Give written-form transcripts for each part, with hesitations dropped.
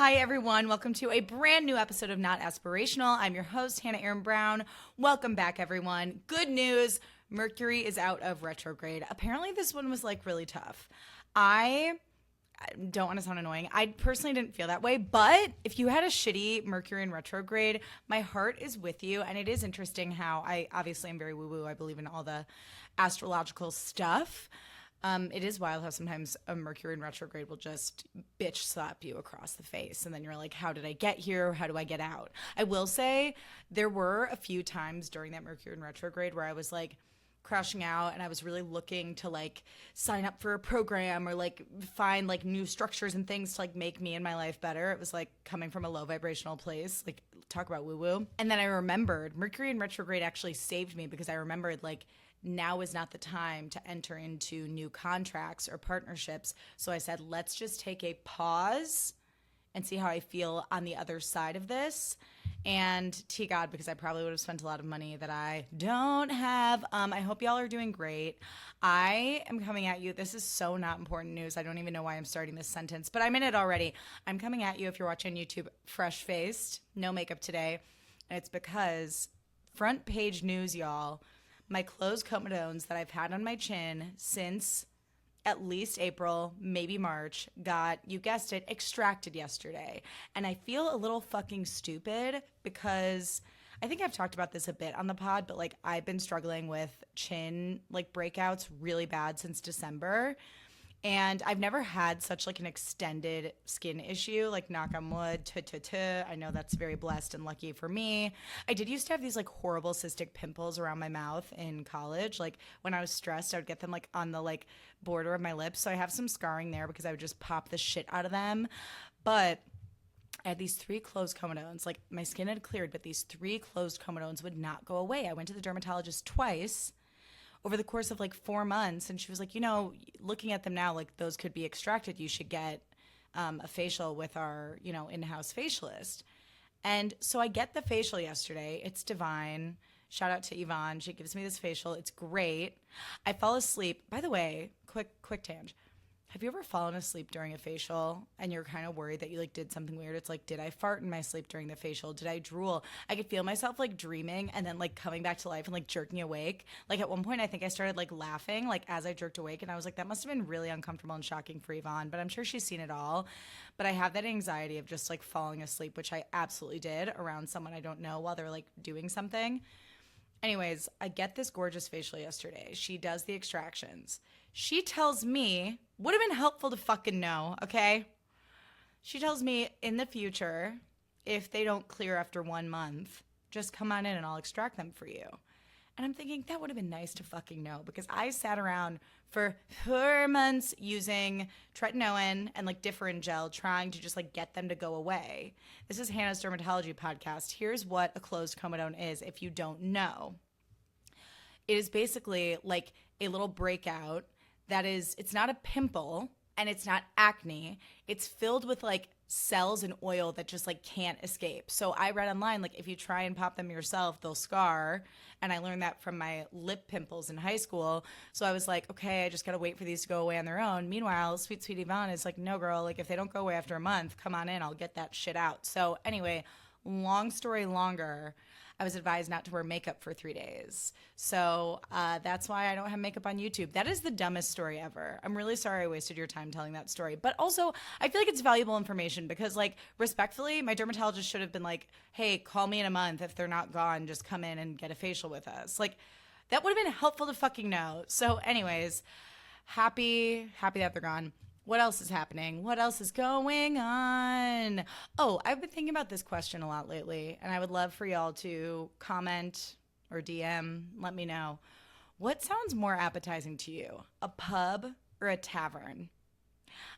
Hi, everyone. Welcome to a brand new episode of Not Aspirational. I'm your host, Hannah Aaron Brown. Welcome back, everyone. Good news. Mercury is out of retrograde. Apparently, this one was like really tough. I don't want to sound annoying. I personally didn't feel that way, but if you had a shitty Mercury in retrograde, my heart is with you. And it is interesting how I obviously am very woo-woo. I believe in all the astrological stuff. It is wild how sometimes a Mercury in retrograde will just bitch slap you across the face. And then you're like, how did I get here? How do I get out? I will say there were a few times during that Mercury in retrograde where I was like crashing out and I was really looking to like sign up for a program or like find like new structures and things to like make me and my life better. It was like coming from a low vibrational place, like talk about woo-woo. And then I remembered Mercury in retrograde actually saved me because I remembered like now is not the time to enter into new contracts or partnerships. So I said, let's just take a pause and see how I feel on the other side of this. And to God, because I probably would have spent a lot of money that I don't have. I hope y'all are doing great. I am coming at you. This is so not important news. I don't even know why I'm starting this sentence, but I'm in it already. I'm coming at you, if you're watching YouTube, fresh-faced, no makeup today. And it's because front page news, y'all. My closed comedones that I've had on my chin since at least April, maybe March, got, you guessed it, extracted yesterday. And I feel a little fucking stupid because I think I've talked about this a bit on the pod, but like I've been struggling with chin like breakouts really bad since December. And I've never had such like an extended skin issue, like knock on wood, I know that's very blessed and lucky for me. I did used to have these like horrible cystic pimples around my mouth in college. Like when I was stressed, I would get them like on the like border of my lips. So I have some scarring there because I would just pop the shit out of them. But I had these 3 closed comedones. Like my skin had cleared, but these 3 closed comedones would not go away. I went to the dermatologist twice over the course of like 4 months. And she was like, you know, looking at them now, like those could be extracted. You should get a facial with our, you know, in-house facialist. And so I get the facial yesterday. It's divine. Shout out to Yvonne. She gives me this facial. It's great. I fall asleep. By the way, quick tangent. Have you ever fallen asleep during a facial and you're kind of worried that you like did something weird? It's like, did I fart in my sleep during the facial? Did I drool? I could feel myself like dreaming and then like coming back to life and like jerking awake. Like at one point, I think I started like laughing like as I jerked awake, and I was like, that must have been really uncomfortable and shocking for Yvonne, but I'm sure she's seen it all. But I have that anxiety of just like falling asleep, which I absolutely did around someone I don't know while they're like doing something. Anyways, I get this gorgeous facial yesterday. She does the extractions. She tells me, would have been helpful to fucking know, okay? She tells me in the future, if they don't clear after 1 month, just come on in and I'll extract them for you. And I'm thinking that would have been nice to fucking know, because I sat around for 4 months using tretinoin and like different gel trying to just like get them to go away. This is Hannah's Dermatology Podcast. Here's what a closed comedone is if you don't know. It is basically like a little breakout that is, it's not a pimple and it's not acne. It's filled with like cells and oil that just like can't escape. So I read online, like if you try and pop them yourself, they'll scar. And I learned that from my lip pimples in high school. So I was like, okay, I just got to wait for these to go away on their own. Meanwhile, sweet Yvonne is like, no girl, like if they don't go away after a month, come on in, I'll get that shit out. So anyway, long story longer, I was advised not to wear makeup for 3 days. So that's why I don't have makeup on YouTube. That is the dumbest story ever. I'm really sorry I wasted your time telling that story. But also, I feel like it's valuable information because, like, respectfully, my dermatologist should have been like, hey, call me in a month. If they're not gone, just come in and get a facial with us. Like, that would have been helpful to fucking know. So anyways, happy that they're gone. What else is happening? What else is going on? Oh, I've been thinking about this question a lot lately, and I would love for y'all to comment or DM, let me know. What sounds more appetizing to you, a pub or a tavern?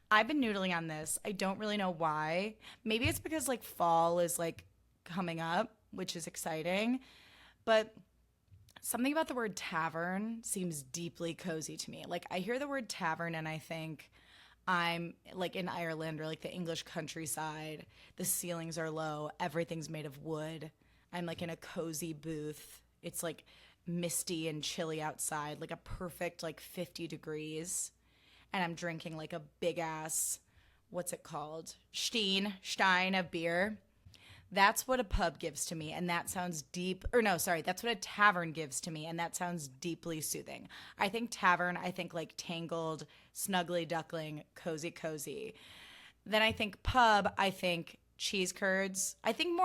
I've been noodling on this. I don't really know why. Maybe it's because like fall is like coming up, which is exciting, but something about the word tavern seems deeply cozy to me. Like I hear the word tavern and I think I'm like in Ireland or like the English countryside. The ceilings are low. Everything's made of wood. I'm like in a cozy booth. It's like misty and chilly outside, like a perfect like 50 degrees. And I'm drinking like a big ass what's it called? Stein of beer. That's what a pub gives to me, and that sounds deep. Or no, sorry, that's what a tavern gives to me, and that sounds deeply soothing. I think tavern, I think like tangled, snuggly duckling, cozy, cozy. Then I think pub, I think cheese curds. I think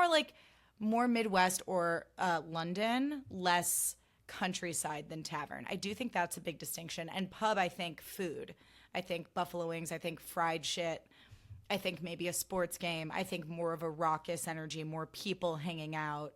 more Midwest or London, less countryside than tavern. I do think that's a big distinction. And pub, I think food. I think buffalo wings. I think fried shit. I think maybe a sports game. I think more of a raucous energy, more people hanging out,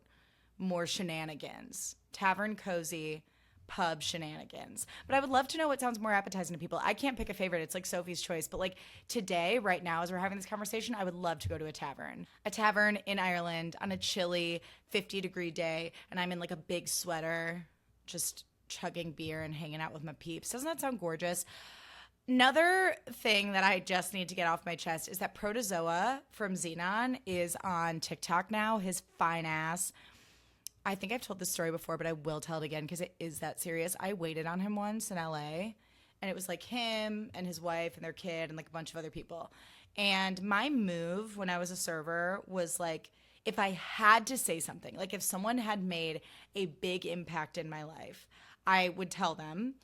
more shenanigans. Tavern, cozy, pub, shenanigans. But I would love to know what sounds more appetizing to people. I can't pick a favorite. It's like Sophie's choice. But like today, right now, as we're having this conversation, I would love to go to a tavern. A tavern in Ireland on a chilly 50-degree day, and I'm in like a big sweater, just chugging beer and hanging out with my peeps. Doesn't that sound gorgeous? Another thing that I just need to get off my chest is that Protozoa from Xenon is on TikTok now. His fine ass. I think I've told this story before, but I will tell it again because it is that serious. I waited on him once in LA, and it was like him and his wife and their kid and like a bunch of other people. And my move when I was a server was like, if I had to say something, like if someone had made a big impact in my life, I would tell them.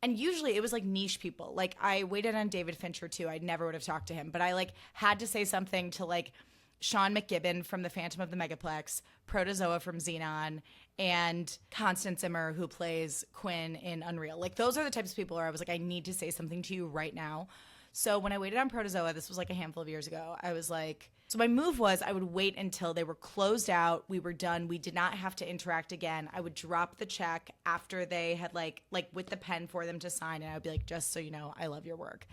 And usually it was like niche people. Like I waited on David Fincher too. I never would have talked to him, but I like had to say something to like Sean McGibbon from The Phantom of the Megaplex, Protozoa from Xenon, and Constance Zimmer, who plays Quinn in Unreal. Like those are the types of people where I was like, I need to say something to you right now. So when I waited on Protozoa, this was like a handful of years ago, I was like, so my move was I would wait until they were closed out. We were done. We did not have to interact again. I would drop the check after they had like with the pen for them to sign. And I would be like, just so you know, I love your work.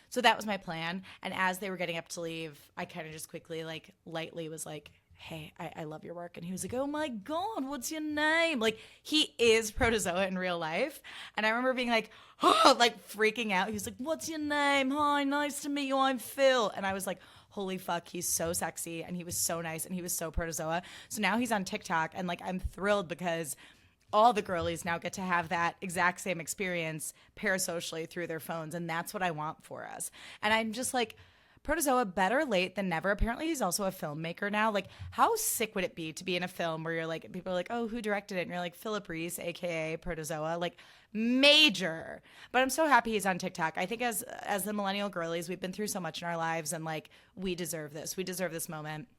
So that was my plan. And as they were getting up to leave, I kind of just quickly, like lightly was like, hey, I love your work. And he was like, oh my God, what's your name? Like he is Protozoa in real life. And I remember being like, oh, like freaking out. He was like, what's your name? Hi, nice to meet you. I'm Phil. And I was like, holy fuck, he's so sexy. And he was so nice. And he was so Protozoa. So now he's on TikTok. And like, I'm thrilled because all the girlies now get to have that exact same experience parasocially through their phones. And that's what I want for us. And I'm just like, Protozoa, better late than never. Apparently he's also a filmmaker now. Like how sick would it be to be in a film where you're like, people are like, oh, who directed it? And you're like, Philip Reese, AKA Protozoa, like major. But I'm so happy he's on TikTok. I think as the millennial girlies, we've been through so much in our lives and like, we deserve this. We deserve this moment.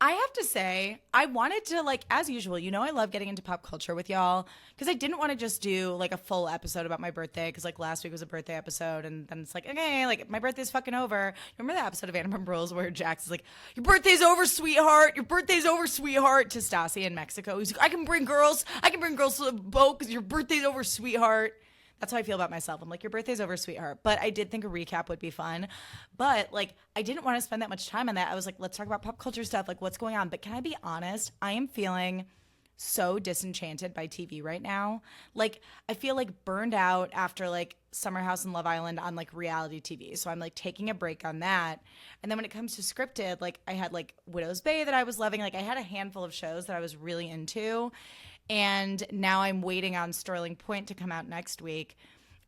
I have to say, I wanted to, like, as usual, you know, I love getting into pop culture with y'all because I didn't want to just do, like, a full episode about my birthday because, like, last week was a birthday episode and then it's like, okay, like, my birthday's fucking over. Remember that episode of Vanderpump Rules where Jax is like, your birthday's over, sweetheart. Your birthday's over, sweetheart, to Stassi in Mexico. He's like, I can bring girls to the boat because your birthday's over, sweetheart. That's how I feel about myself. I'm like, your birthday's over, sweetheart. But I did think a recap would be fun. But like, I didn't want to spend that much time on that. I was like, let's talk about pop culture stuff, like what's going on. But can I be honest? I am feeling so disenchanted by TV right now. Like, I feel like burned out after like Summer House and Love Island on like reality TV. So I'm like taking a break on that. And then when it comes to scripted, like I had like Widow's Bay that I was loving. Like I had a handful of shows that I was really into. And now I'm waiting on Sterling Point to come out next week.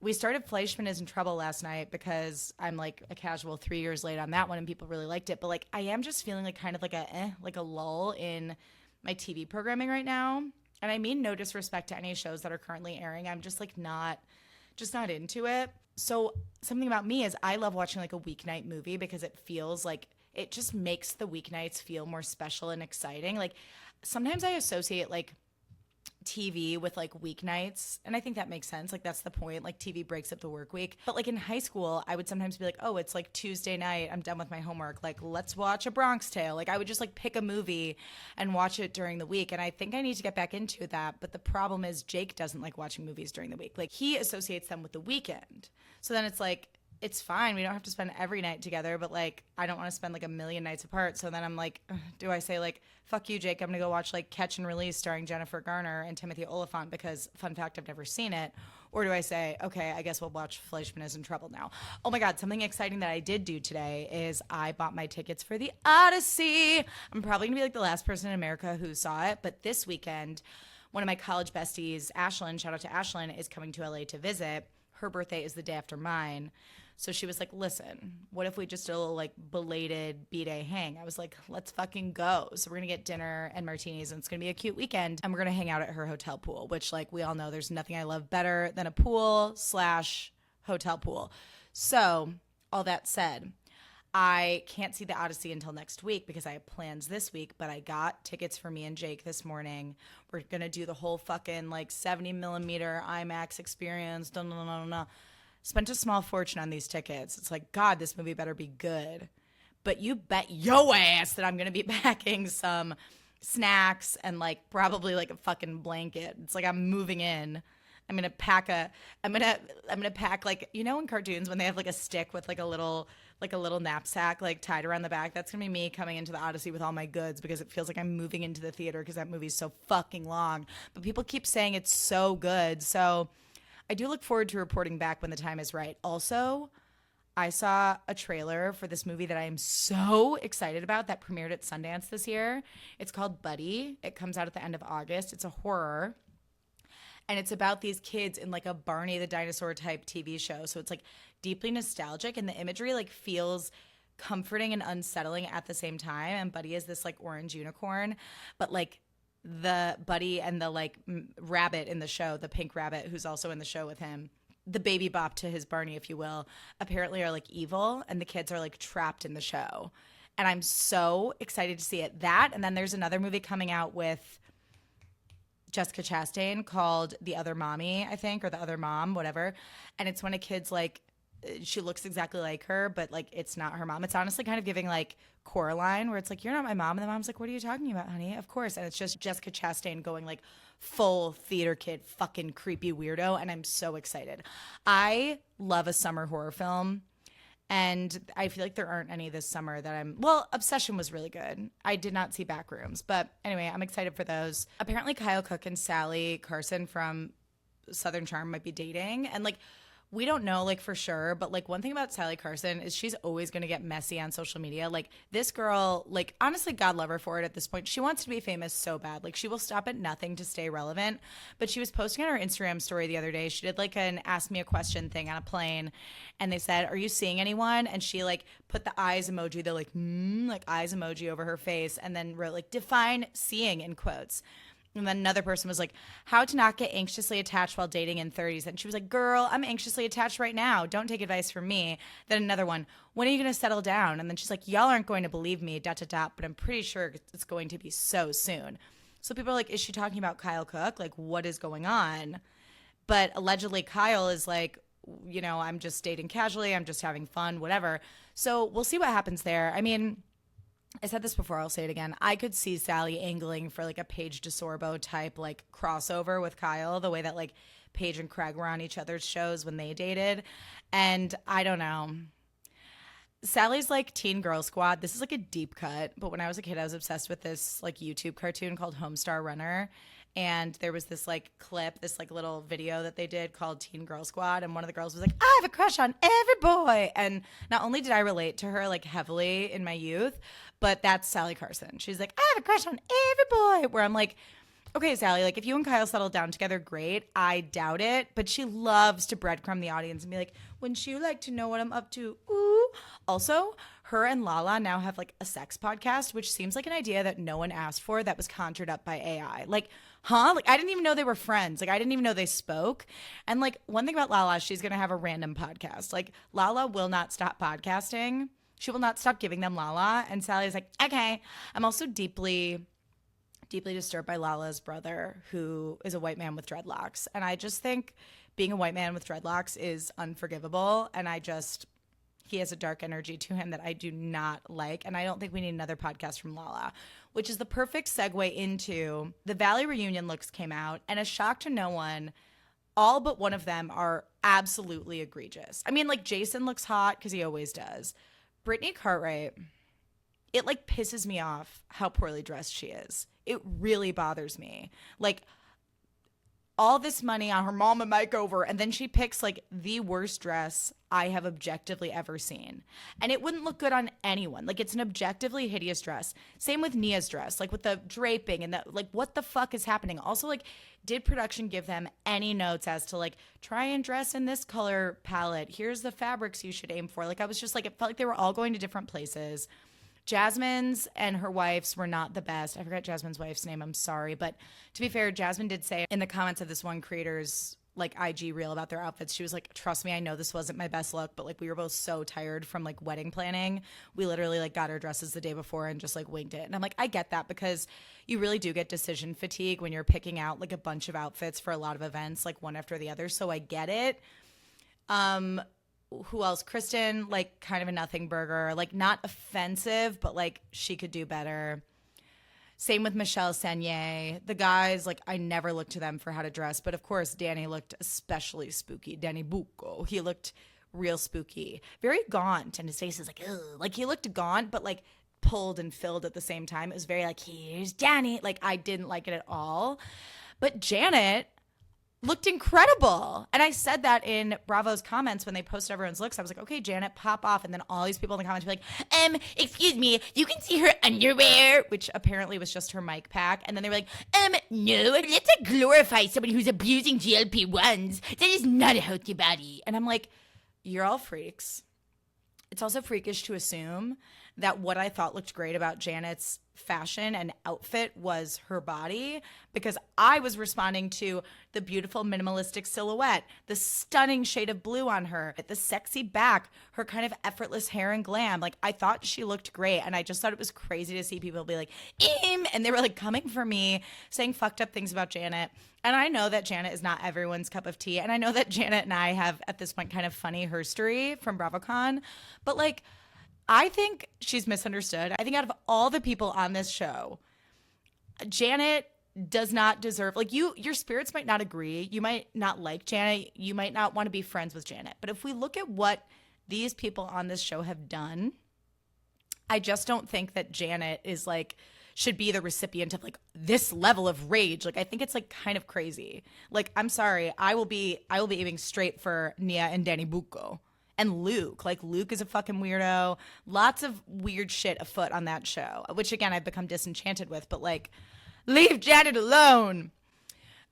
We started Fleischman is in Trouble last night because I'm like a casual 3 years late on that one and people really liked it. But like I am just feeling like kind of like a lull in my TV programming right now. And I mean no disrespect to any shows that are currently airing. I'm just like not into it. So something about me is I love watching like a weeknight movie because it feels like it just makes the weeknights feel more special and exciting. Like sometimes I associate like TV with like weeknights, and I think that makes sense. Like that's the point. Like TV breaks up the work week. But like in high school, I would sometimes be like, oh, it's like Tuesday night, I'm done with my homework, like let's watch A Bronx Tale. Like I would just like pick a movie and watch it during the week. And I think I need to get back into that. But the problem is Jake doesn't like watching movies during the week. Like he associates them with the weekend. So then it's like, it's fine. We don't have to spend every night together, but like I don't want to spend like a million nights apart. So then I'm like, do I say like, fuck you, Jake, I'm gonna go watch like Catch and Release starring Jennifer Garner and Timothy Olyphant because fun fact, I've never seen it? Or do I say, okay, I guess we'll watch Fleischman is in Trouble now? Oh my God, something exciting that I did do today is I bought my tickets for the Odyssey. I'm probably gonna be like the last person in America who saw it, but this weekend, one of my college besties, Ashlyn, shout out to Ashlyn, is coming to LA to visit. Her birthday is the day after mine. So she was like, listen, what if we just did a little like belated B-Day hang? I was like, let's fucking go. So we're going to get dinner and martinis and it's going to be a cute weekend. And we're going to hang out at her hotel pool, which like we all know there's nothing I love better than a pool / hotel pool. So all that said, I can't see the Odyssey until next week because I have plans this week, but I got tickets for me and Jake this morning. We're going to do the whole fucking like 70 millimeter IMAX experience. Spent a small fortune on these tickets. It's like, God, this movie better be good. But you bet yo ass that I'm going to be packing some snacks and like probably like a fucking blanket. It's like I'm moving in. I'm gonna pack like, you know in cartoons when they have like a stick with like a little knapsack like tied around the back. That's gonna be me coming into the Odyssey with all my goods because it feels like I'm moving into the theater because that movie's so fucking long. But people keep saying it's so good, so I do look forward to reporting back when the time is right. Also, I saw a trailer for this movie that I am so excited about that premiered at Sundance this year. It's called Buddy. It comes out at the end of August. It's a horror. And it's about these kids in like a Barney the Dinosaur type TV show. So it's like deeply nostalgic and the imagery like feels comforting and unsettling at the same time. And Buddy is this like orange unicorn, but like the Buddy and the like rabbit in the show, the pink rabbit who's also in the show with him, the baby bop to his Barney, if you will, apparently are like evil and the kids are like trapped in the show. And I'm so excited to see it. That, and then there's another movie coming out with Jessica Chastain called The Other Mommy, I think, or The Other Mom, whatever. And it's when a kid's like, she looks exactly like her, but like it's not her mom. It's honestly kind of giving like Coraline, where it's like, you're not my mom. And the mom's like, what are you talking about, honey? Of course. And it's just Jessica Chastain going like full theater kid, fucking creepy weirdo. And I'm so excited. I love a summer horror film. And I feel like there aren't any this summer that Obsession was really good. I did not see Backrooms. But anyway, I'm excited for those. Apparently Kyle Cook and Sally Carson from Southern Charm might be dating. And like, we don't know like for sure, but like one thing about Sally Carson is she's always going to get messy on social media. Like this girl, like honestly, God love her for it at this point. She wants to be famous so bad. Like she will stop at nothing to stay relevant. But she was posting on her Instagram story the other day. She did like an ask me a question thing on a plane. And they said, are you seeing anyone? And she like put the eyes emoji, the like eyes emoji over her face. And then wrote like define seeing in quotes. And then another person was like, how to not get anxiously attached while dating in 30s. And she was like, girl, I'm anxiously attached right now. Don't take advice from me. Then another one, when are you going to settle down? And then she's like, y'all aren't going to believe me, ... but I'm pretty sure it's going to be so soon. So people are like, is she talking about Kyle Cook? Like, what is going on? But allegedly Kyle is like, you know, I'm just dating casually. I'm just having fun, whatever. So we'll see what happens there. I mean, I said this before, I'll say it again. I could see Sally angling for like a Paige DeSorbo type like crossover with Kyle, the way that like Paige and Craig were on each other's shows when they dated. And I don't know. Sally's like Teen Girl Squad. This is like a deep cut, but when I was a kid, I was obsessed with this like YouTube cartoon called Homestar Runner. And there was this like clip, this like little video that they did called Teen Girl Squad. And one of the girls was like, I have a crush on every boy. And not only did I relate to her like heavily in my youth, but that's Sally Carson. She's like, I have a crush on every boy. Where I'm like, okay, Sally, like if you and Kyle settle down together, great. I doubt it. But she loves to breadcrumb the audience and be like, wouldn't you like to know what I'm up to? Ooh. Also, her and Lala now have like a sex podcast, which seems like an idea that no one asked for that was conjured up by AI. Like, huh? Like, I didn't even know they were friends. Like, I didn't even know they spoke. And like, one thing about Lala, she's going to have a random podcast. Like, Lala will not stop podcasting. She will not stop giving them Lala. And Sally's like, okay. I'm also deeply disturbed by Lala's brother, who is a white man with dreadlocks. And I just think being a white man with dreadlocks is unforgivable. And he has a dark energy to him that I do not like. And I don't think we need another podcast from Lala, which is the perfect segue into the Valley reunion looks came out. And a shock to no one, all but one of them are absolutely egregious. I mean, like Jason looks hot because he always does. Brittany Cartwright, it like pisses me off how poorly dressed she is. It really bothers me. Like, all this money on her mom and makeover, and then she picks like the worst dress I have objectively ever seen. And it wouldn't look good on anyone. Like, it's an objectively hideous dress. Same with Nia's dress, like with the draping and the like, what the fuck is happening? Also, like, did production give them any notes as to like, try and dress in this color palette? Here's the fabrics you should aim for. Like, I was just like, it felt like they were all going to different places. Jasmine's and her wife's were not the best. I forgot Jasmine's wife's name. I'm sorry. But to be fair, Jasmine did say in the comments of this one creator's like IG reel about their outfits, she was like, trust me, I know this wasn't my best look, but like we were both so tired from like wedding planning. We literally like got our dresses the day before and just like winged it. And I'm like, I get that, because you really do get decision fatigue when you're picking out like a bunch of outfits for a lot of events, like one after the other. So I get it. Who else? Kristen, like kind of a nothing burger, like not offensive, but like she could do better. Same with Michelle Senier. The guys, like I never looked to them for how to dress, but of course Danny looked especially spooky. Danny Bucco, he looked real spooky, very gaunt, and his face is like, ugh. Like he looked gaunt, but like pulled and filled at the same time. It was very like, here's Danny. Like I didn't like it at all. But Janet looked incredible. And I said that in Bravo's comments when they posted everyone's looks. I was like, okay, Janet, pop off. And then all these people in the comments were like, excuse me, you can see her underwear, which apparently was just her mic pack. And then they were like, no, let's glorify someone who's abusing GLP-1s. That is not a healthy body. And I'm like, you're all freaks. It's also freakish to assume that what I thought looked great about Janet's fashion and outfit was her body, because I was responding to the beautiful minimalistic silhouette, the stunning shade of blue on her, the sexy back, her kind of effortless hair and glam. Like I thought she looked great, and I just thought it was crazy to see people be like, and they were like coming for me, saying fucked up things about Janet. And I know that Janet is not everyone's cup of tea, and I know that Janet and I have at this point kind of funny herstory from BravoCon, but like I think she's misunderstood. I think out of all the people on this show, Janet does not deserve, like your spirits might not agree. You might not like Janet. You might not want to be friends with Janet. But if we look at what these people on this show have done, I just don't think that Janet is like, should be the recipient of like this level of rage. Like I think it's like kind of crazy. Like I'm sorry, I will be aiming straight for Nia and Danny Bucco. And Luke. Like, Luke is a fucking weirdo. Lots of weird shit afoot on that show, which, again, I've become disenchanted with. But, like, leave Janet alone.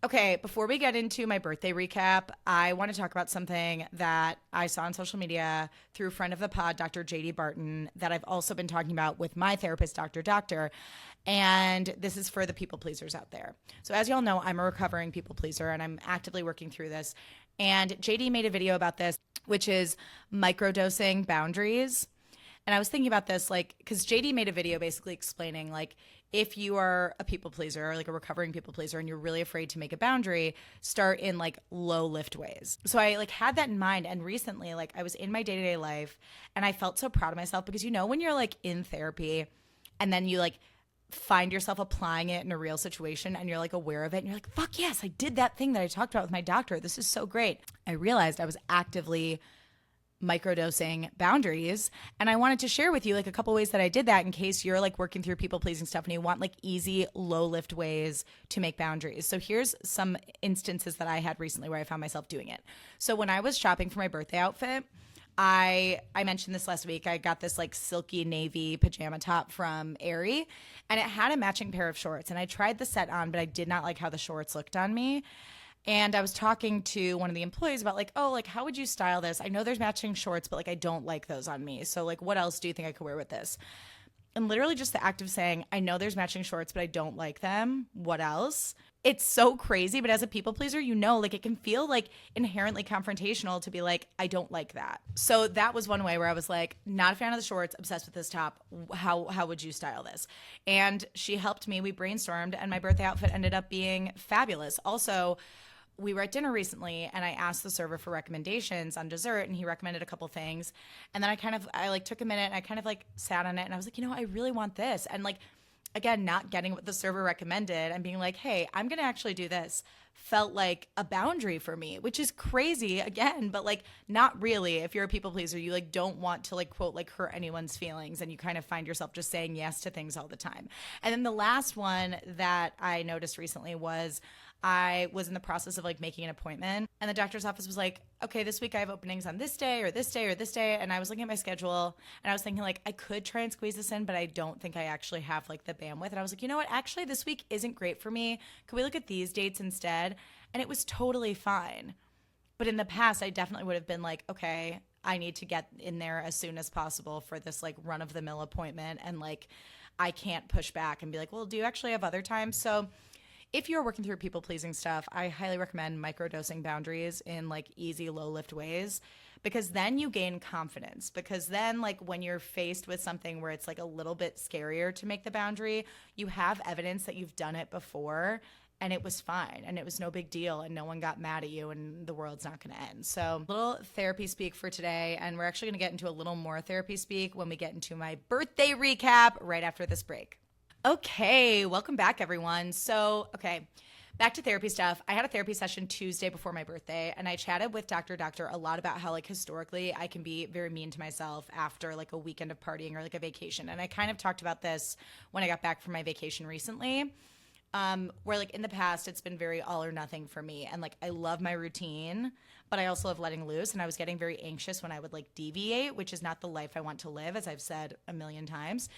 Okay, before we get into my birthday recap, I want to talk about something that I saw on social media through a friend of the pod, Dr. JD Barton, that I've also been talking about with my therapist, Doctor. And this is for the people pleasers out there. So as y'all know, I'm a recovering people pleaser, and I'm actively working through this. And JD made a video about this, which is microdosing boundaries. And I was thinking about this, like, because JD made a video basically explaining, like, if you are a people pleaser or like a recovering people pleaser and you're really afraid to make a boundary, start in like low lift ways. So I like had that in mind. And recently, like I was in my day-to-day life and I felt so proud of myself, because, you know, when you're like in therapy and then you like find yourself applying it in a real situation and you're like aware of it and you're like, fuck yes, I did that thing that I talked about with my doctor. This is so great. I realized I was actively microdosing boundaries, and I wanted to share with you like a couple ways that I did that in case you're like working through people pleasing stuff and you want like easy low lift ways to make boundaries. So here's some instances that I had recently where I found myself doing it. So when I was shopping for my birthday outfit, I mentioned this last week. I got this like silky navy pajama top from Aerie, and it had a matching pair of shorts, and I tried the set on, but I did not like how the shorts looked on me. And I was talking to one of the employees about like, oh, like how would you style this? I know there's matching shorts, but like I don't like those on me. So like what else do you think I could wear with this? And literally just the act of saying, I know there's matching shorts, but I don't like them. What else? It's so crazy. But as a people pleaser, you know, like it can feel like inherently confrontational to be like, I don't like that. So that was one way where I was like, not a fan of the shorts, obsessed with this top. How would you style this? And she helped me. We brainstormed, and my birthday outfit ended up being fabulous. Also, we were at dinner recently and I asked the server for recommendations on dessert, and he recommended a couple things. And then I like took a minute and I kind of like sat on it and I was like, you know, I really want this. And like, again, not getting what the server recommended and being like, hey, I'm going to actually do this, felt like a boundary for me, which is crazy again, but like not really. If you're a people pleaser, you like don't want to like quote like hurt anyone's feelings, and you kind of find yourself just saying yes to things all the time. And then the last one that I noticed recently was I was in the process of like making an appointment, and the doctor's office was like, okay, this week I have openings on this day or this day or this day. And I was looking at my schedule and I was thinking like, I could try and squeeze this in, but I don't think I actually have like the bandwidth. And I was like, you know what? Actually, this week isn't great for me. Could we look at these dates instead? And it was totally fine. But in the past, I definitely would have been like, okay, I need to get in there as soon as possible for this like run of the mill appointment. And like, I can't push back and be like, well, do you actually have other times? So if you're working through people pleasing stuff, I highly recommend microdosing boundaries in like easy, low lift ways, because then you gain confidence. Because then, like, when you're faced with something where it's like a little bit scarier to make the boundary, you have evidence that you've done it before and it was fine and it was no big deal and no one got mad at you and the world's not going to end. So, little therapy speak for today. And we're actually going to get into a little more therapy speak when we get into my birthday recap right after this break. Okay, welcome back, everyone. So, back to therapy stuff. I had a therapy session Tuesday before my birthday, and I chatted with Dr. a lot about how, like, historically I can be very mean to myself after, like, a weekend of partying or, like, a vacation. And I kind of talked about this when I got back from my vacation recently, where, like, in the past it's been very all or nothing for me. And, like, I love my routine, but I also love letting loose. And I was getting very anxious when I would, like, deviate, which is not the life I want to live, as I've said a million times.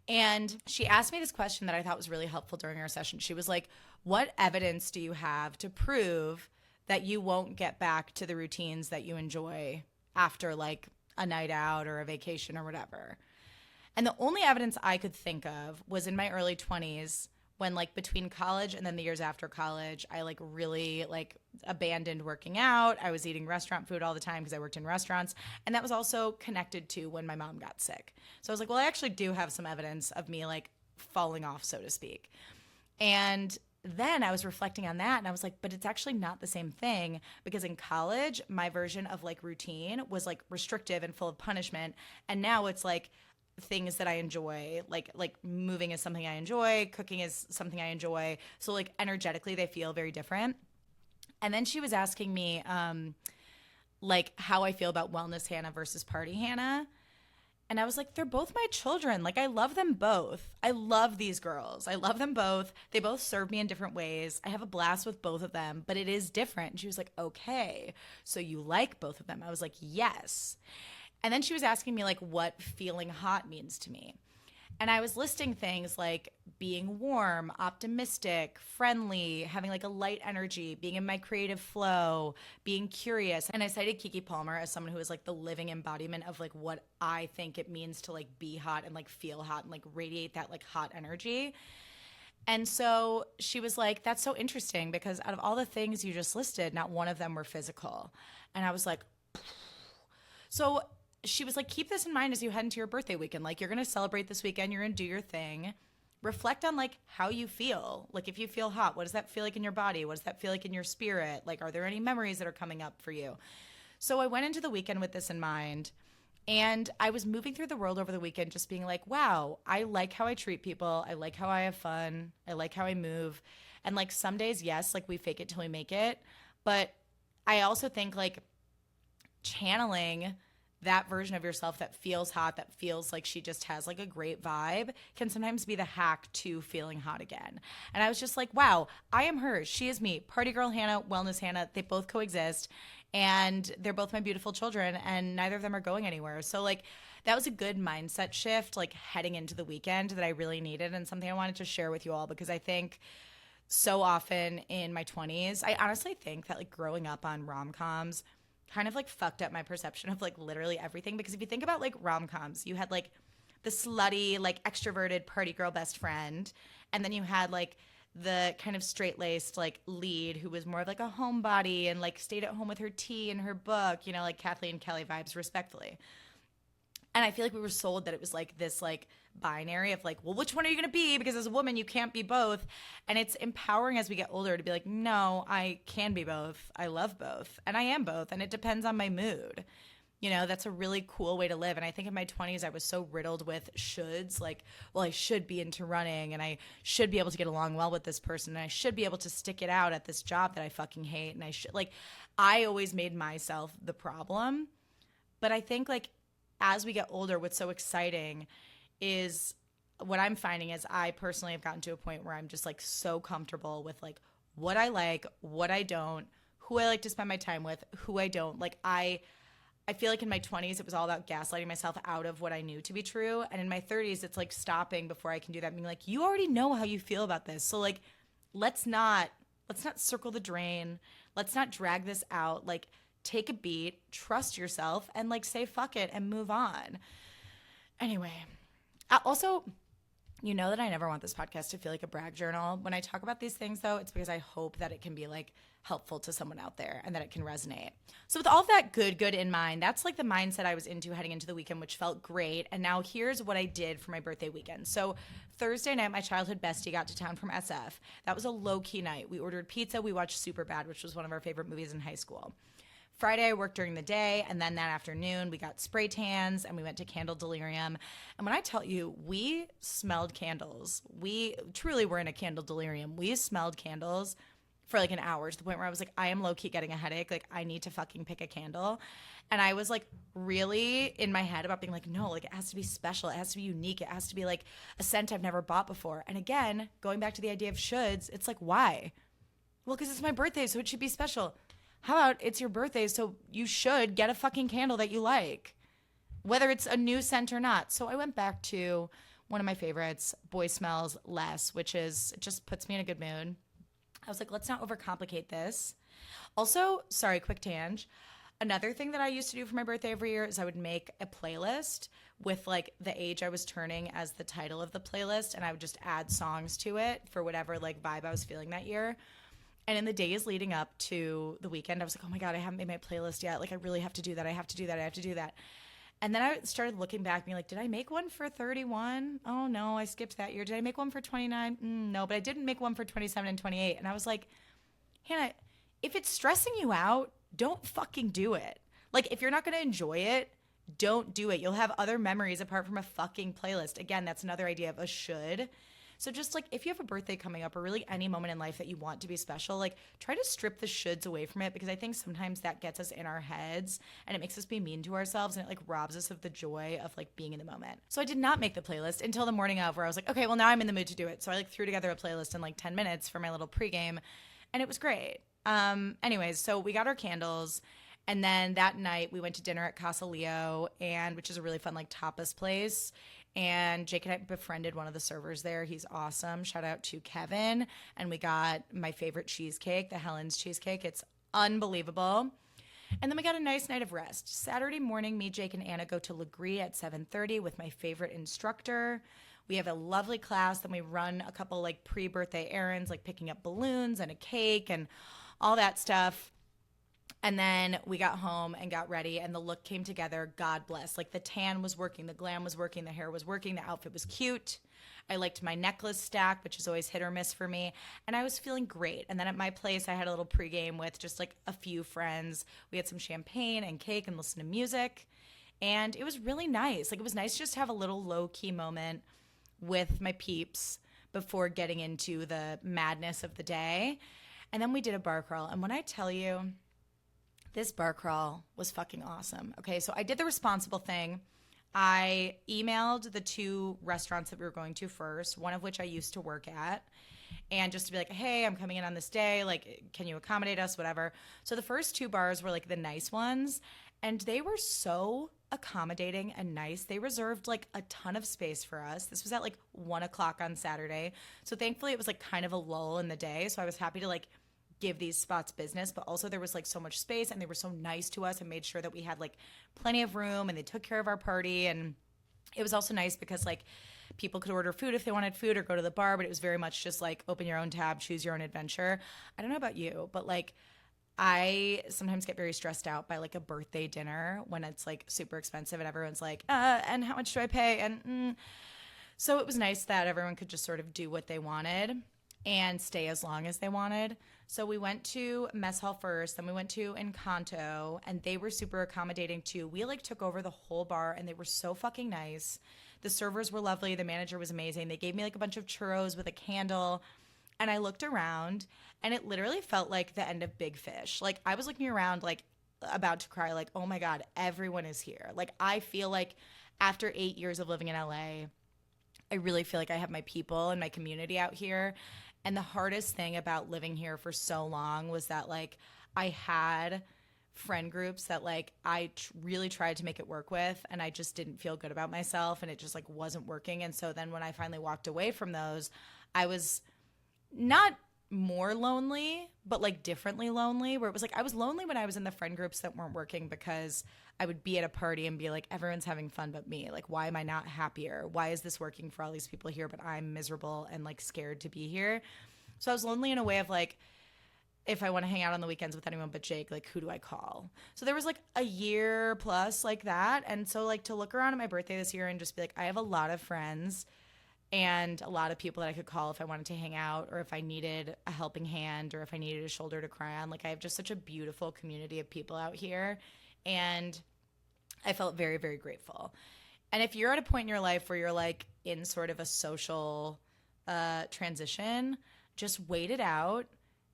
And she asked me this question that I thought was really helpful during our session. She was like, what evidence do you have to prove that you won't get back to the routines that you enjoy after like a night out or a vacation or whatever? And the only evidence I could think of was in my early 20s when, like, between college and then the years after college, I like really like abandoned working out. I was eating restaurant food all the time because I worked in restaurants. And that was also connected to when my mom got sick. So I was like, well, I actually do have some evidence of me like falling off, so to speak. And then I was reflecting on that and I was like, but it's actually not the same thing, because in college, my version of like routine was like restrictive and full of punishment. And now it's like things that I enjoy, like moving is something I enjoy, cooking is something I enjoy. So like energetically, they feel very different. And then she was asking me like how I feel about wellness Hannah versus party Hannah. And I was like, they're both my children. Like, I love them both. I love these girls. I love them both. They both serve me in different ways. I have a blast with both of them, but it is different. And she was like, okay, so you like both of them? I was like, yes. And then she was asking me like what feeling hot means to me. And I was listing things like being warm, optimistic, friendly, having like a light energy, being in my creative flow, being curious. And I cited Kiki Palmer as someone who is like the living embodiment of like what I think it means to like be hot and like feel hot and like radiate that like hot energy. And so she was like, that's so interesting, because out of all the things you just listed, not one of them were physical. And I was like, so she was like, keep this in mind as you head into your birthday weekend. Like, you're going to celebrate this weekend. You're going to do your thing. Reflect on like how you feel. Like, if you feel hot, what does that feel like in your body? What does that feel like in your spirit? Like, are there any memories that are coming up for you? So I went into the weekend with this in mind. And I was moving through the world over the weekend just being like, wow, I like how I treat people. I like how I have fun. I like how I move. And like some days, yes, like we fake it till we make it. But I also think like channeling that version of yourself that feels hot, that feels like she just has like a great vibe, can sometimes be the hack to feeling hot again. And I was just like, wow, I am her. She is me. Party girl Hannah, wellness Hannah. They both coexist. And they're both my beautiful children, and neither of them are going anywhere. So like that was a good mindset shift, like heading into the weekend, that I really needed, and something I wanted to share with you all, because I think so often in my 20s, I honestly think that like growing up on rom-coms kind of like fucked up my perception of like literally everything. Because if you think about like rom-coms, you had like the slutty, like extroverted party girl best friend, and then you had like the kind of straight-laced like lead who was more of like a homebody and like stayed at home with her tea and her book, you know, like Kathleen Kelly vibes, respectfully. And I feel like we were sold that it was like this like binary of like, well, which one are you going to be? Because as a woman, you can't be both. And it's empowering as we get older to be like, no, I can be both. I love both. And I am both. And it depends on my mood. You know, that's a really cool way to live. And I think in my 20s, I was so riddled with shoulds, like, well, I should be into running, and I should be able to get along well with this person, and I should be able to stick it out at this job that I fucking hate. And I should, like, I always made myself the problem. But I think, like, as we get older, what's so exciting is what I'm finding is I personally have gotten to a point where I'm just like so comfortable with like what I like, what I don't, who I like to spend my time with, who I don't. Like I feel like in my 20s, it was all about gaslighting myself out of what I knew to be true. And in my 30s, it's like stopping before I can do that, being like, you already know how you feel about this. So like, let's not circle the drain. Let's not drag this out. Like, take a beat, trust yourself, and like say fuck it and move on. Anyway, also, you know that I never want this podcast to feel like a brag journal. When I talk about these things, though, it's because I hope that it can be like helpful to someone out there and that it can resonate. So with all of that good in mind, that's like the mindset I was into heading into the weekend, which felt great. And now here's what I did for my birthday weekend. So Thursday night, my childhood bestie got to town from SF. That was a low-key night. We ordered pizza. We watched Superbad, which was one of our favorite movies in high school. Friday, I worked during the day, and then that afternoon, we got spray tans, and we went to Candle Delirium. And when I tell you, we smelled candles. We truly were in a candle delirium. We smelled candles for like an hour, to the point where I was like, I am low-key getting a headache. Like, I need to fucking pick a candle. And I was like really in my head about being like, no, like it has to be special. It has to be unique. It has to be like a scent I've never bought before. And again, going back to the idea of shoulds, it's like, why? Well, because it's my birthday, so it should be special. How about it's your birthday, so you should get a fucking candle that you like, whether it's a new scent or not. So I went back to one of my favorites, Boy Smells Less, which is, it just puts me in a good mood. I was like, let's not overcomplicate this. Also, sorry, quick tangent. Another thing that I used to do for my birthday every year is I would make a playlist with like the age I was turning as the title of the playlist, and I would just add songs to it for whatever like vibe I was feeling that year. And in the days leading up to the weekend, I was like, oh my God, I haven't made my playlist yet. Like, I really have to do that. I have to do that. I have to do that. And then I started looking back, being like, did I make one for 31? Oh, no, I skipped that year. Did I make one for 29? No, but I didn't make one for 27 and 28. And I was like, Hannah, if it's stressing you out, don't fucking do it. Like, if you're not going to enjoy it, don't do it. You'll have other memories apart from a fucking playlist. Again, that's another idea of a should. So just like if you have a birthday coming up or really any moment in life that you want to be special, like try to strip the shoulds away from it, because I think sometimes that gets us in our heads and it makes us be mean to ourselves, and it like robs us of the joy of like being in the moment. So I did not make the playlist until the morning of, where I was like, okay, well now I'm in the mood to do it. So I like threw together a playlist in like 10 minutes for my little pregame, and it was great. Anyways, so we got our candles. And then that night we went to dinner at Casa Leo, and which is a really fun like tapas place. And Jake and I befriended one of the servers there. He's awesome. Shout out to Kevin. And we got my favorite cheesecake, the Helen's cheesecake. It's unbelievable. And then we got a nice night of rest. Saturday morning, me, Jake, and Anna go to Legree at 7:30 with my favorite instructor. We have a lovely class. Then we run a couple like pre-birthday errands, like picking up balloons and a cake and all that stuff. And then we got home and got ready, and the look came together. God bless. Like the tan was working, the glam was working, the hair was working, the outfit was cute. I liked my necklace stack, which is always hit or miss for me. And I was feeling great. And then at my place, I had a little pregame with just like a few friends. We had some champagne and cake and listened to music. And it was really nice. Like it was nice just to have a little low-key moment with my peeps before getting into the madness of the day. And then we did a bar crawl. And when I tell you, this bar crawl was fucking awesome. Okay, so I did the responsible thing. I emailed the two restaurants that we were going to first, one of which I used to work at, and just to be like, hey, I'm coming in on this day. Like, can you accommodate us, whatever. So the first two bars were like the nice ones, and they were so accommodating and nice. They reserved like a ton of space for us. This was at like 1 o'clock on Saturday. So thankfully it was like kind of a lull in the day. So I was happy to like give these spots business, but also there was like so much space, and they were so nice to us and made sure that we had like plenty of room, and they took care of our party. And it was also nice because like people could order food if they wanted food or go to the bar, but it was very much just like open your own tab, choose your own adventure. I don't know about you, but like I sometimes get very stressed out by like a birthday dinner when it's like super expensive and everyone's like, and how much do I pay? And so it was nice that everyone could just sort of do what they wanted and stay as long as they wanted. So we went to Mess Hall first, then we went to Encanto, and they were super accommodating too. We like took over the whole bar, and they were so fucking nice. The servers were lovely. The manager was amazing. They gave me like a bunch of churros with a candle, and I looked around, and it literally felt like the end of Big Fish. Like I was looking around like about to cry, like, oh my God, everyone is here. Like I feel like after 8 years of living in LA, I really feel like I have my people and my community out here. And the hardest thing about living here for so long was that like I had friend groups that like I really tried to make it work with, and I just didn't feel good about myself, and it just like wasn't working. And so then when I finally walked away from those, I was not more lonely, but like differently lonely, where it was like I was lonely when I was in the friend groups that weren't working, because I would be at a party and be like, everyone's having fun but me. Like, why am I not happier? Why is this working for all these people here, but I'm miserable and like scared to be here? So I was lonely in a way of like, if I want to hang out on the weekends with anyone but Jake, like who do I call? So there was like a year plus like that. And so like to look around at my birthday this year and just be like, I have a lot of friends and a lot of people that I could call if I wanted to hang out, or if I needed a helping hand, or if I needed a shoulder to cry on. Like I have just such a beautiful community of people out here, and I felt very, very grateful. And if you're at a point in your life where you're like in sort of a social transition, just wait it out,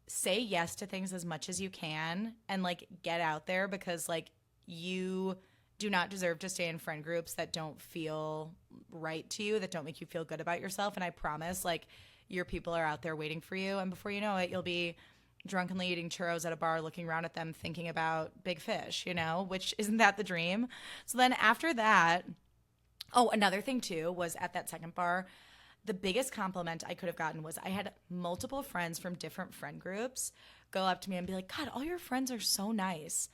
say yes to things as much as you can, and like get out there, because like you do not deserve to stay in friend groups that don't feel right to you, that don't make you feel good about yourself. And I promise, like, your people are out there waiting for you. And before you know it, you'll be drunkenly eating churros at a bar, looking around at them, thinking about big fish, you know, which isn't that the dream? So then after that, oh, another thing too was at that second bar, the biggest compliment I could have gotten was I had multiple friends from different friend groups go up to me and be like, God, all your friends are so nice.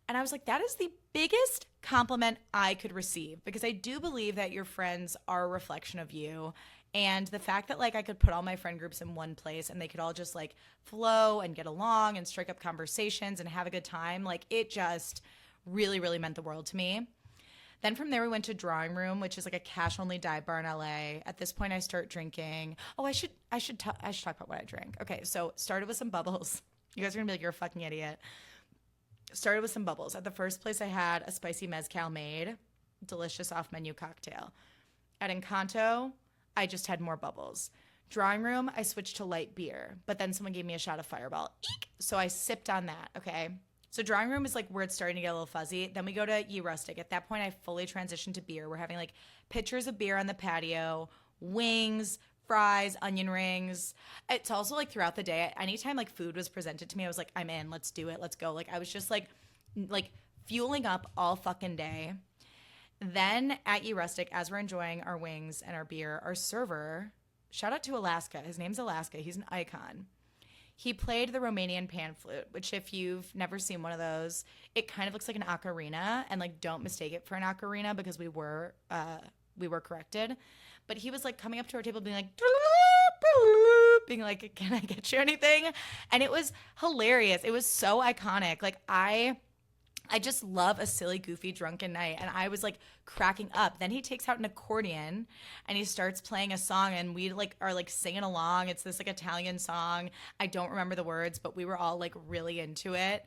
And I was like, that is the biggest compliment I could receive, because I do believe that your friends are a reflection of you. And the fact that like I could put all my friend groups in one place and they could all just like flow and get along and strike up conversations and have a good time, like it just really, really meant the world to me. Then from there we went to Drawing Room, which is like a cash only dive bar in LA. At this point I start drinking. Oh, I should talk about what I drank. Okay, so started with some bubbles. You guys are gonna be like, you're a fucking idiot. Started with some bubbles. At the first place I had a spicy mezcal made, delicious off-menu cocktail. At Encanto, I just had more bubbles. Drawing Room, I switched to light beer, but then someone gave me a shot of Fireball. Eek! So I sipped on that, okay? So Drawing Room is like where it's starting to get a little fuzzy. Then we go to Ye Rustic. At that point, I fully transitioned to beer. We're having like pitchers of beer on the patio, wings, fries, onion rings. It's also like throughout the day, anytime like food was presented to me, I was like, I'm in, let's do it, let's go. Like I was just like fueling up all fucking day. Then at Ye Rustic, as we're enjoying our wings and our beer, our server, shout out to Alaska, his name's Alaska, he's an icon. He played the Romanian pan flute, which if you've never seen one of those, it kind of looks like an ocarina, and like don't mistake it for an ocarina, because we were corrected. But he was like coming up to our table being like, can I get you anything? And it was hilarious. It was so iconic. Like I just love a silly, goofy, drunken night. And I was like cracking up. Then he takes out an accordion and he starts playing a song, and we like are like singing along. It's this like Italian song. I don't remember the words, but we were all like really into it.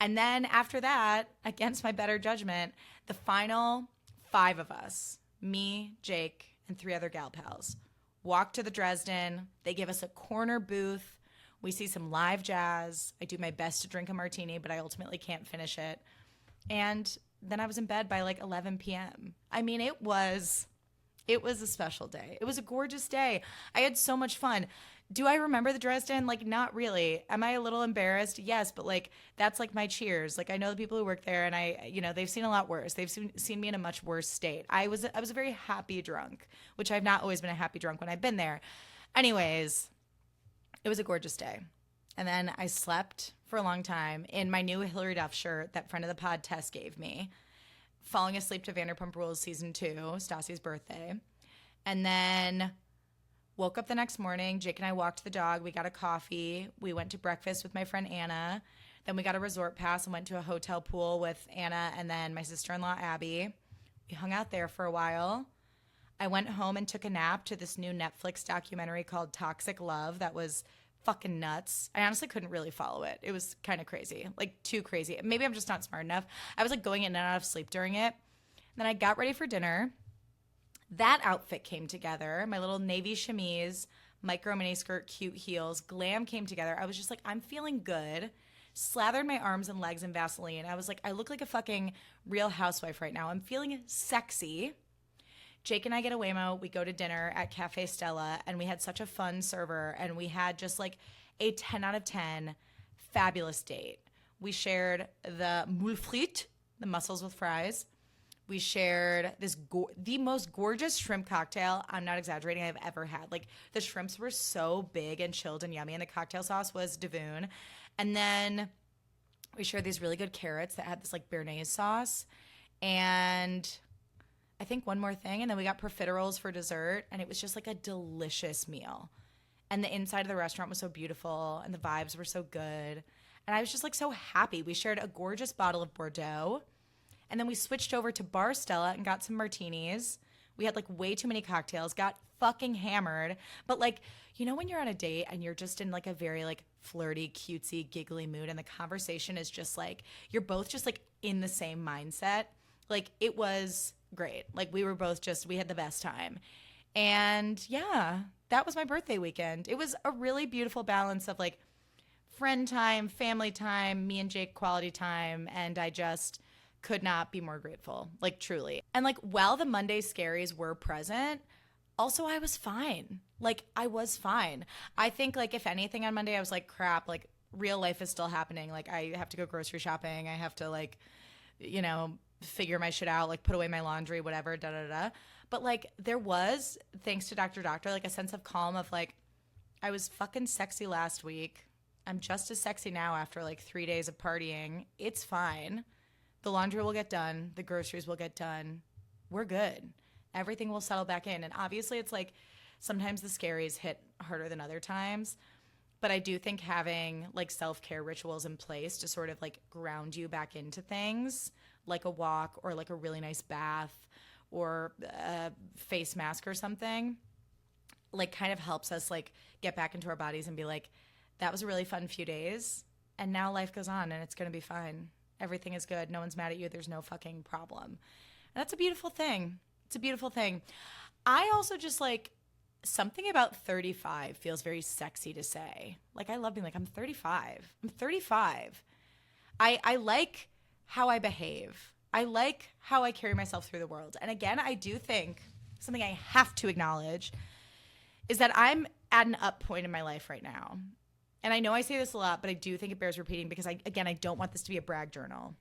And then after that, against my better judgment, the final 5 of us, me, Jake, and 3 other gal pals, walk to the Dresden. They give us a corner booth. We see some live jazz. I do my best to drink a martini, but I ultimately can't finish it. And then I was in bed by like 11 p.m. I mean, it was a special day. It was a gorgeous day. I had so much fun. Do I remember the Dresden? Like, not really. Am I a little embarrassed? Yes, but like that's like my cheers. Like I know the people who work there, and they've seen a lot worse. They've seen me in a much worse state. I was a very happy drunk, which I've not always been a happy drunk when I've been there. Anyways, it was a gorgeous day. And then I slept for a long time in my new Hillary Duff shirt that friend of the pod Tess gave me, falling asleep to Vanderpump Rules season 2, Stassi's birthday. And then woke up the next morning. Jake and I walked the dog. We got a coffee. We went to breakfast with my friend Anna. Then we got a resort pass and went to a hotel pool with Anna and then my sister-in-law Abby. We hung out there for a while. I went home and took a nap to this new Netflix documentary called Toxic Love that was fucking nuts. I honestly couldn't really follow it. It was kind of crazy, like too crazy. Maybe I'm just not smart enough. I was like going in and out of sleep during it. Then I got ready for dinner. That outfit came together. My little navy chemise, micro mini skirt, cute heels, glam came together. I was just like, I'm feeling good. Slathered my arms and legs in Vaseline. I was like, I look like a fucking real housewife right now. I'm feeling sexy. Jake and I get a Waymo. We go to dinner at Cafe Stella, and we had such a fun server, and we had just like a 10 out of 10 fabulous date. We shared the moule frite, the mussels with fries. We shared the most gorgeous shrimp cocktail. I'm not exaggerating. I've ever had. Like, the shrimps were so big and chilled and yummy, and the cocktail sauce was Davoon. And then we shared these really good carrots that had this like béarnaise sauce, and I think one more thing, and then we got profiteroles for dessert, and it was just like a delicious meal. And the inside of the restaurant was so beautiful, and the vibes were so good. And I was just like so happy. We shared a gorgeous bottle of Bordeaux, and then we switched over to Bar Stella and got some martinis. We had like way too many cocktails, got fucking hammered. But like, you know when you're on a date and you're just in like a very like flirty, cutesy, giggly mood, and the conversation is just like, you're both just like in the same mindset? Like, it was great. Like, we were both just, we had the best time. And yeah, that was my birthday weekend. It was a really beautiful balance of like friend time, family time, me and Jake quality time, and I just could not be more grateful, like truly. And like, while the Monday scaries were present, also I was fine. Like, I was fine. I think like if anything on Monday I was like, crap, like real life is still happening. Like, I have to go grocery shopping. I have to like, you know, figure my shit out, like put away my laundry, whatever, da da da. But like, there was, thanks to Dr. Doctor, like a sense of calm of like, I was fucking sexy last week. I'm just as sexy now after like 3 days of partying. It's fine. The laundry will get done. The groceries will get done. We're good. Everything will settle back in. And obviously it's like sometimes the scaries hit harder than other times. But I do think having like self-care rituals in place to sort of like ground you back into things, like a walk or like a really nice bath or a face mask or something, like kind of helps us like get back into our bodies and be like, that was a really fun few days. And now life goes on and it's going to be fine. Everything is good. No one's mad at you. There's no fucking problem. And that's a beautiful thing. It's a beautiful thing. I also just like, something about 35 feels very sexy to say. Like, I love being like, I'm 35. I'm 35. I like how I behave. I like how I carry myself through the world. And again, I do think something I have to acknowledge is that I'm at an up point in my life right now. And I know I say this a lot, but I do think it bears repeating because I don't want this to be a brag journal.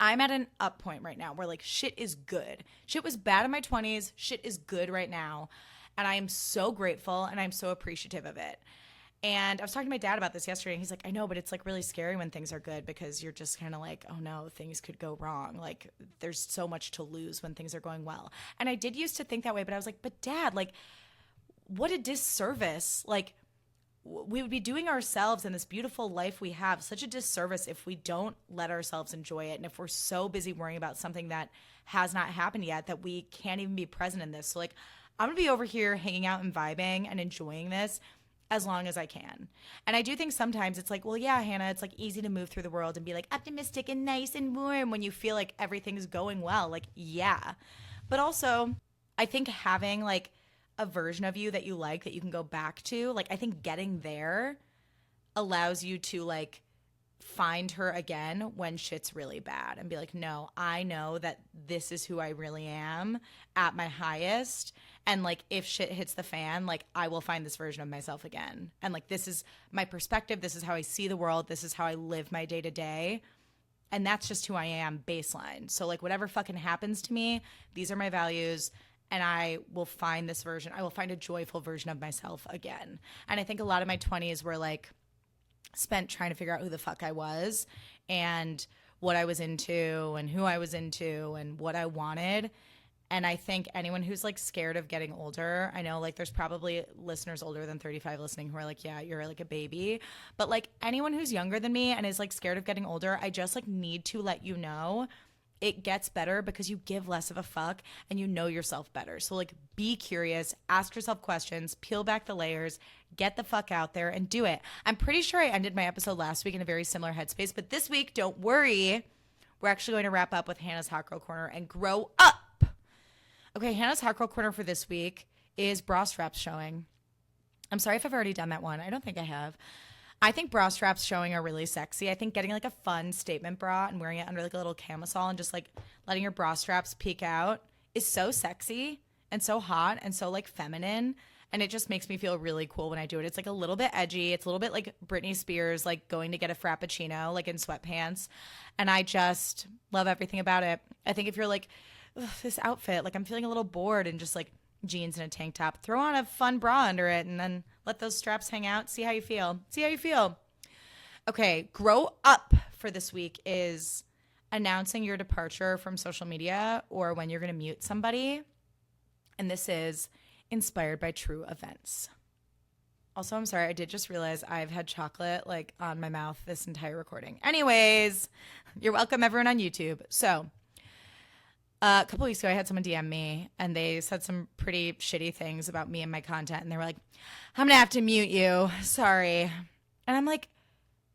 I'm at an up point right now where like shit is good. Shit was bad in my 20s. Shit is good right now. And I am so grateful and I'm so appreciative of it. And I was talking to my dad about this yesterday, and he's like, I know, but it's like really scary when things are good because you're just kind of like, oh no, things could go wrong. Like, there's so much to lose when things are going well. And I did used to think that way, but I was like, but Dad, like, what a disservice. Like, we would be doing ourselves and this beautiful life we have such a disservice if we don't let ourselves enjoy it. And if we're so busy worrying about something that has not happened yet that we can't even be present in this. So like, I'm going to be over here hanging out and vibing and enjoying this as long as I can. And I do think sometimes it's like, well, yeah, Hannah, it's like easy to move through the world and be like optimistic and nice and warm when you feel like everything's going well. Like, yeah. But also, I think having like a version of you that you like that you can go back to, like, I think getting there allows you to like find her again when shit's really bad and be like, no, I know that this is who I really am at my highest. And like, if shit hits the fan, like, I will find this version of myself again. And like, this is my perspective. This is how I see the world. This is how I live my day to day. And that's just who I am baseline. So like, whatever fucking happens to me, these are my values. And I will find this version. I will find a joyful version of myself again. And I think a lot of my 20s were like spent trying to figure out who the fuck I was and what I was into and who I was into and what I wanted. And I think anyone who's like scared of getting older, I know like there's probably listeners older than 35 listening who are like, yeah, you're like a baby. But like anyone who's younger than me and is like scared of getting older, I just like need to let you know it gets better because you give less of a fuck and you know yourself better. So like, be curious, ask yourself questions, peel back the layers, get the fuck out there and do it. I'm pretty sure I ended my episode last week in a very similar headspace, but this week, don't worry, we're actually going to wrap up with Hannah's Hot Girl Corner and grow up. Okay, Hannah's Hot Girl Corner for this week is bra straps showing. I'm sorry if I've already done that one. I don't think I have. I think bra straps showing are really sexy. I think getting like a fun statement bra and wearing it under like a little camisole and just like letting your bra straps peek out is so sexy. and so hot and so like feminine. And it just makes me feel really cool when I do it. It's like a little bit edgy. It's a little bit like Britney Spears, like going to get a Frappuccino, like in sweatpants. And I just love everything about it. I think if you're like, this outfit, like I'm feeling a little bored and just like jeans and a tank top, throw on a fun bra under it and then let those straps hang out. See how you feel. See how you feel. Okay, grow up for this week is announcing your departure from social media or when you're going to mute somebody. And this is inspired by true events. Also, I'm sorry, I did just realize I've had chocolate like on my mouth this entire recording. Anyways, you're welcome everyone on YouTube. So a couple weeks ago, I had someone DM me and they said some pretty shitty things about me and my content. And they were like, I'm going to have to mute you. Sorry. And I'm like,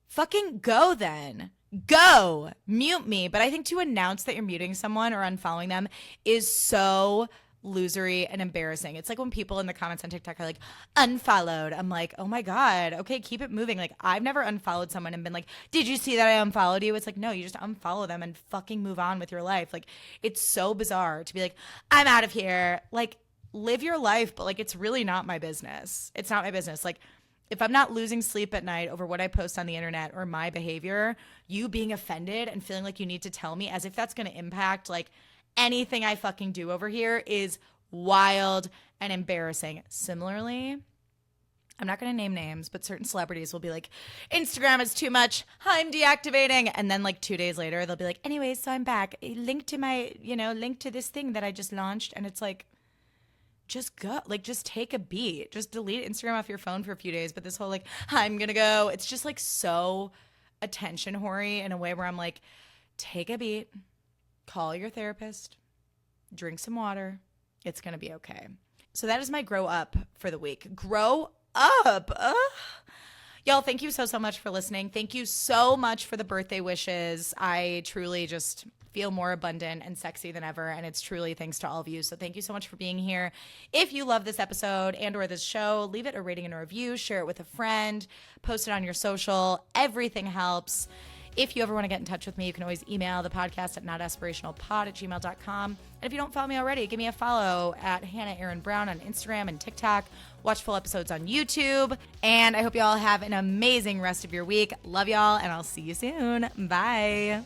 fucking go then. Go. Mute me. But I think to announce that you're muting someone or unfollowing them is so losery and embarrassing. It's like when people in the comments on TikTok are like, unfollowed. I'm like, oh my God. Okay, keep it moving. Like, I've never unfollowed someone and been like, did you see that I unfollowed you? It's like, no, you just unfollow them and fucking move on with your life. Like, it's so bizarre to be like, I'm out of here. Like, live your life, but like, it's really not my business. It's not my business. Like, if I'm not losing sleep at night over what I post on the internet or my behavior, you being offended and feeling like you need to tell me as if that's going to impact like anything I fucking do over here is wild and embarrassing. Similarly, I'm not going to name names, but certain celebrities will be like, Instagram is too much. I'm deactivating. And then like 2 days later, they'll be like, anyways, so I'm back. Link to my, link to this thing that I just launched. And it's like, just go, like, just take a beat. Just delete Instagram off your phone for a few days. But this whole like, I'm going to go, it's just like so attention hoary in a way where I'm like, take a beat. Call your therapist, drink some water. It's going to be okay. So that is my grow up for the week. Grow up. Y'all, thank you so much for listening. Thank you so much for the birthday wishes. I truly just feel more abundant and sexy than ever. And it's truly thanks to all of you. So thank you so much for being here. If you love this episode and or this show, leave it a rating and a review. Share it with a friend. Post it on your social. Everything helps. If you ever want to get in touch with me, you can always email the podcast at notaspirationalpod@gmail.com. And if you don't follow me already, give me a follow at Hannah Aaron Brown on Instagram and TikTok. Watch full episodes on YouTube. And I hope you all have an amazing rest of your week. Love y'all, and I'll see you soon. Bye.